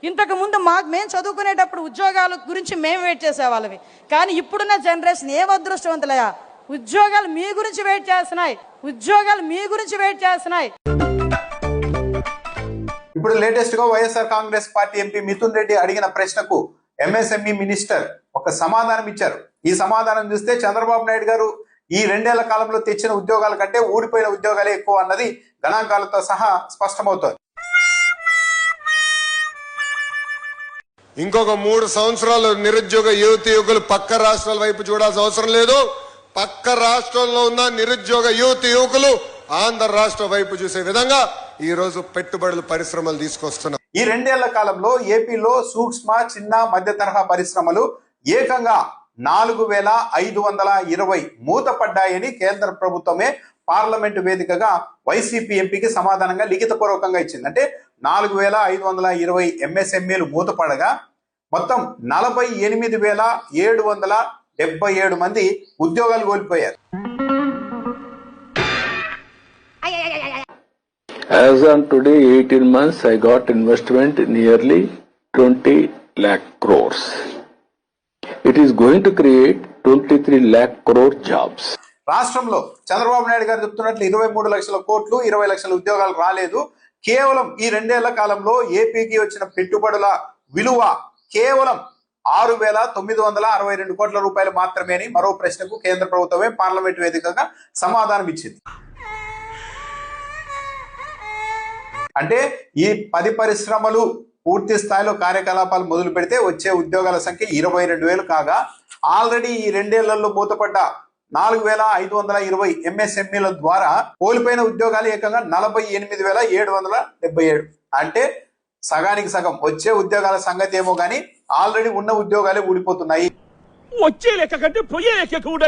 ఇంతకు ముందు మేము చదువుకునేటప్పుడు ఉద్యోగాల గురించి మేము వెయిట్ చేసేవాళ్ళవి. కానీ ఇప్పుడున్న జనరేషన్ ఏం అదృష్టవంతులయ్యా, ఉద్యోగాలు మీ గురించి వెయిట్ చేస్తున్నాయి, ఉద్యోగాలు మీ గురించి వెయిట్ చేస్తున్నాయి. ఇప్పుడు లేటెస్ట్ గా వైఎస్ఆర్ కాంగ్రెస్ పార్టీ ఎంపీ మిథున్ రెడ్డి అడిగిన ప్రశ్నకు ఎంఎస్ఎంఈ మినిస్టర్ ఒక సమాధానం ఇచ్చారు. ఈ సమాధానం చూస్తే చంద్రబాబు నాయుడు గారు ఈ 2 ఏళ్ల కాలంలో తెచ్చిన ఉద్యోగాల కంటే ఊడిపోయిన ఉద్యోగాలే ఎక్కువ అన్నది గణాంకాలతో సహా స్పష్టమవుతోంది. ఇంకొక 3 సంవత్సరాలు నిరుద్యోగ యువకులు పక్క రాష్ట్రాల వైపు చూడాల్సిన అవసరం లేదు. పక్క రాష్ట్రంలో ఉన్న నిరుద్యోగ యువకులు ఆంధ్ర రాష్ట్ర వైపు చూసే విధంగా ఈ రోజు పెట్టుబడులు పరిశ్రమలు తీసుకొస్తున్నాం. ఈ 2 ఏళ్ల కాలంలో ఏపీలో సూక్ష్మ చిన్న మధ్య తరహా పరిశ్రమలు ఏకంగా 4520 మూతపడ్డాయని కేంద్ర ప్రభుత్వమే పార్లమెంటు వేదికగా వైసీపీ ఎంపీకి సమాధానంగా లిఖిత పూర్వకంగా ఇచ్చింది. అంటే 4520 ఎంఎస్ఎంఈలు మూతపడగా మొత్తం 48777 మంది ఉద్యోగాలు కోల్పోయారు. As on today, 18 months, I got investment nearly 20 lakh crores. It is going to create 23 lakh crore jobs. రాష్ట్రంలో చంద్రబాబు నాయుడు గారు చెప్తున్నట్లు 23 లక్షల కోట్లు 20 లక్షల ఉద్యోగాలు రాలేదు. కేవలం ఈ 2 ఏళ్ల కాలంలో ఏపీకి వచ్చిన పెట్టుబడుల విలువ కేవలం 6,962 కోట్ల రూపాయలు మాత్రమే అని మరో ప్రశ్నకు కేంద్ర ప్రభుత్వమే పార్లమెంట్ వేదికగా సమాధానం ఇచ్చింది. అంటే ఈ 10 పరిశ్రమలు పూర్తి స్థాయిలో కార్యకలాపాలు మొదలు పెడితే వచ్చే ఉద్యోగాల సంఖ్య 22,000 కాగా ఆల్రెడీ ఈ 2 ఏళ్లలో మూతపడ్డ 4,520 ఎంఎస్ఎంఈల ద్వారా కోల్పోయిన ఉద్యోగాలు ఏకంగా 48,777. అంటే సగానికి సగం. వచ్చే ఉద్యోగాల సంగతి ఏమో గానీ ఆల్రెడీ ఉన్న ఉద్యోగాలే ఊడిపోతున్నాయి. వచ్చే లెక్క కంటే పోయే లెక్క కూడా